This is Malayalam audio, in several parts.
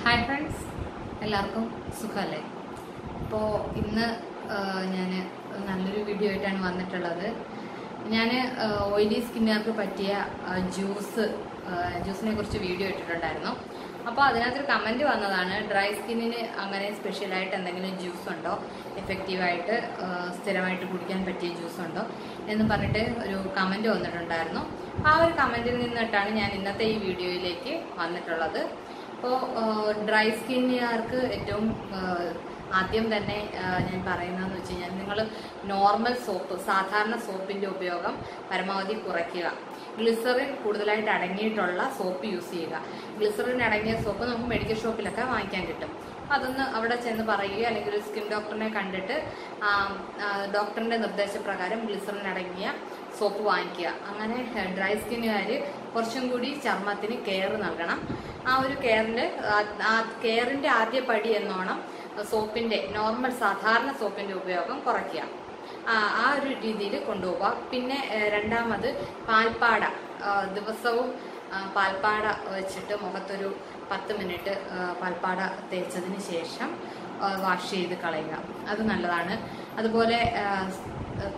ഹായ് ഫ്രണ്ട്സ്, എല്ലാവർക്കും സുഖമല്ലേ? അപ്പോൾ ഇന്ന് ഞാൻ നല്ലൊരു വീഡിയോ ആയിട്ടാണ് വന്നിട്ടുള്ളത്. ഞാൻ ഓയിലി സ്കിന്നുകാർക്ക് പറ്റിയ ജ്യൂസിനെ കുറിച്ച് വീഡിയോ ഇട്ടിട്ടുണ്ടായിരുന്നു. അപ്പോൾ അതിനകത്തൊരു കമൻറ്റ് വന്നതാണ്, ഡ്രൈ സ്കിന്നിന് അങ്ങനെ സ്പെഷ്യലായിട്ട് എന്തെങ്കിലും ജ്യൂസ് ഉണ്ടോ, എഫക്റ്റീവായിട്ട് സ്ഥിരമായിട്ട് കുടിക്കാൻ പറ്റിയ ജ്യൂസ് ഉണ്ടോ എന്ന് പറഞ്ഞിട്ട് ഒരു കമൻറ്റ് വന്നിട്ടുണ്ടായിരുന്നു. ആ ഒരു കമൻറ്റിൽ നിന്നിട്ടാണ് ഞാൻ ഇന്നത്തെ ഈ വീഡിയോയിലേക്ക് വന്നിട്ടുള്ളത്. അപ്പോൾ ഡ്രൈ സ്കിന്നുകാർക്ക് ഏറ്റവും ആദ്യം തന്നെ ഞാൻ പറയുന്നതെന്ന് വെച്ച് കഴിഞ്ഞാൽ, നിങ്ങൾ നോർമൽ സോപ്പ്, സാധാരണ സോപ്പിൻ്റെ ഉപയോഗം പരമാവധി കുറയ്ക്കുക. ഗ്ലിസറിൻ കൂടുതലായിട്ട് അടങ്ങിയിട്ടുള്ള സോപ്പ് യൂസ് ചെയ്യുക. ഗ്ലിസറിൻ അടങ്ങിയ സോപ്പ് നമുക്ക് മെഡിക്കൽ ഷോപ്പിലൊക്കെ വാങ്ങിക്കാൻ കിട്ടും. അതൊന്ന് അവിടെ ചെന്ന് പറയുക, അല്ലെങ്കിൽ ഒരു സ്കിൻ ഡോക്ടറിനെ കണ്ടിട്ട് ഡോക്ടറിൻ്റെ നിർദ്ദേശപ്രകാരം ഗ്ലിസറിൻ അടങ്ങിയ സോപ്പ് വാങ്ങിക്കുക. അങ്ങനെ ഡ്രൈ സ്കിന്നുകാർ കുറച്ചും കൂടി ചർമ്മത്തിന് കെയർ നൽകണം. ആ ഒരു കെയറിൻ്റെ ആദ്യ പടി എന്നോണം സോപ്പിൻ്റെ, നോർമൽ സാധാരണ സോപ്പിൻ്റെ ഉപയോഗം കുറയ്ക്കുക. ആ ഒരു രീതിയിൽ കൊണ്ടുപോവുക. പിന്നെ രണ്ടാമത് പാൽപ്പാട, ദിവസവും പാൽപ്പാട വെച്ചിട്ട് മുഖത്തൊരു 10 മിനിറ്റ് പാൽപ്പാട തേച്ചതിന് ശേഷം വാഷ് ചെയ്ത് കളയുക. അത് നല്ലതാണ്. അതുപോലെ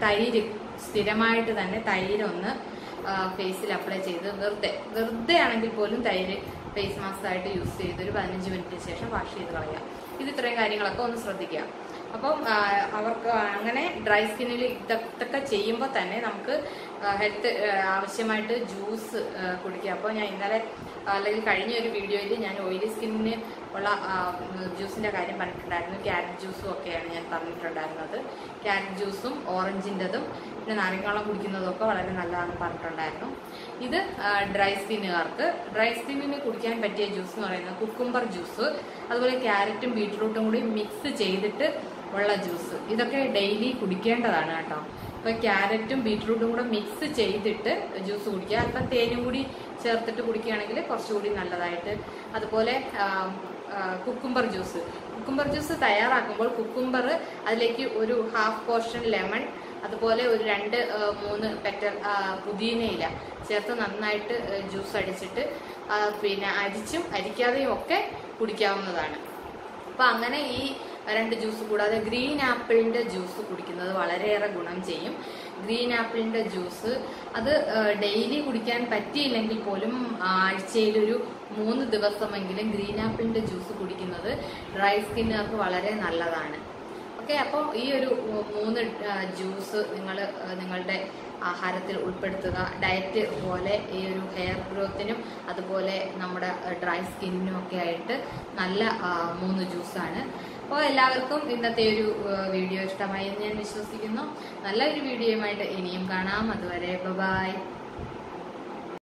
തൈര്, സ്ഥിരമായിട്ട് തന്നെ തൈര് ഒന്ന് ഫേസിൽ അപ്ലൈ ചെയ്ത് വെറുതെ ആണെങ്കിൽ പോലും തൈര് ഫേസ് മാസ്ക് ആയിട്ട് യൂസ് ചെയ്ത് ഒരു 15 മിനിറ്റിന് ശേഷം വാഷ് ചെയ്ത് കളയുക. ഇത്രയും കാര്യങ്ങളൊക്കെ ഒന്ന് ശ്രദ്ധിക്കുക. അപ്പം അവർക്ക് അങ്ങനെ ഡ്രൈ സ്കിന്നിൽ ഇതൊക്കെ ചെയ്യുമ്പോൾ തന്നെ നമുക്ക് ഹെൽത്ത് ആവശ്യമായിട്ട് ജ്യൂസ് കുടിക്കുക. അപ്പോൾ ഞാൻ ഇന്നലെ അല്ലെങ്കിൽ കഴിഞ്ഞ ഒരു വീഡിയോയിൽ ഞാൻ ഓയിലി സ്കിന്നിന് ഉള്ള ജ്യൂസിൻ്റെ കാര്യം പറഞ്ഞിട്ടുണ്ടായിരുന്നു. ക്യാരറ്റ് ജ്യൂസും ഒക്കെയാണ് ഞാൻ പറഞ്ഞിട്ടുണ്ടായിരുന്നത്. ക്യാരറ്റ് ജ്യൂസും ഓറഞ്ചിൻ്റെതും പിന്നെ നാരങ്ങാവെള്ളം കുടിക്കുന്നതും ഒക്കെ വളരെ നല്ലതാണെന്ന് പറഞ്ഞിട്ടുണ്ടായിരുന്നു. ഇത് ഡ്രൈ സ്കിന്നിന് കുടിക്കാൻ പറ്റിയ ജ്യൂസ് എന്ന് പറയുന്നത് കുക്കുംബർ ജ്യൂസ്, അതുപോലെ ക്യാരറ്റും ബീറ്റ്റൂട്ടും കൂടി മിക്സ് ചെയ്തിട്ട് ഉള്ള ജ്യൂസ്. ഇതൊക്കെ ഡെയിലി കുടിക്കേണ്ടതാണ് കേട്ടോ. അപ്പോൾ ക്യാരറ്റും ബീറ്റ്റൂട്ടും കൂടെ മിക്സ് ചെയ്തിട്ട് ജ്യൂസ് കുടിക്കുക. അല്പം തേനും കൂടി ചേർത്തിട്ട് കുടിക്കുകയാണെങ്കിൽ കുറച്ചുകൂടി നല്ലതായിട്ട്. അതുപോലെ കുക്കുംബർ ജ്യൂസ് തയ്യാറാക്കുമ്പോൾ കുക്കുംബർ അതിലേക്ക് ഒരു ഹാഫ് പോർഷൻ ലെമൺ, അതുപോലെ ഒരു 2-3 പെറ്റൽ പുതിനയില ചേർത്ത് നന്നായിട്ട് ജ്യൂസ് അടിച്ചിട്ട് പിന്നെ അരിച്ചും അരിക്കാതെയും ഒക്കെ കുടിക്കാവുന്നതാണ്. അപ്പം അങ്ങനെ ഈ 2 ജ്യൂസ് കൂടാതെ ഗ്രീൻ ആപ്പിളിൻ്റെ ജ്യൂസ് കുടിക്കുന്നത് വളരെയേറെ ഗുണം ചെയ്യും. ഗ്രീൻ ആപ്പിളിൻ്റെ ജ്യൂസ് അത് ഡെയിലി കുടിക്കാൻ പറ്റിയില്ലെങ്കിൽ പോലും ആഴ്ചയിലൊരു 3 ദിവസമെങ്കിലും ഗ്രീൻ ആപ്പിളിൻ്റെ ജ്യൂസ് കുടിക്കുന്നത് ഡ്രൈ സ്കിന്നുകാർക്ക് വളരെ നല്ലതാണ്. ഓക്കെ, അപ്പോൾ ഈ ഒരു 3 ജ്യൂസ് നിങ്ങളുടെ ആഹാരത്തിൽ ഉൾപ്പെടുത്തുക. ഡയറ്റ് പോലെ ഈ ഒരു ഹെയർ ഗ്രോത്തിനും അതുപോലെ നമ്മുടെ ഡ്രൈ സ്കിന്നിനും ഒക്കെ ആയിട്ട് നല്ല 3 ജ്യൂസാണ്. അപ്പോൾ എല്ലാവർക്കും ഇന്നത്തെ ഒരു വീഡിയോ ഇഷ്ടമായി എന്ന് ഞാൻ വിശ്വസിക്കുന്നു. നല്ലൊരു വീഡിയോയുമായിട്ട് ഇനിയും കാണാം. അതുവരെ ബൈ.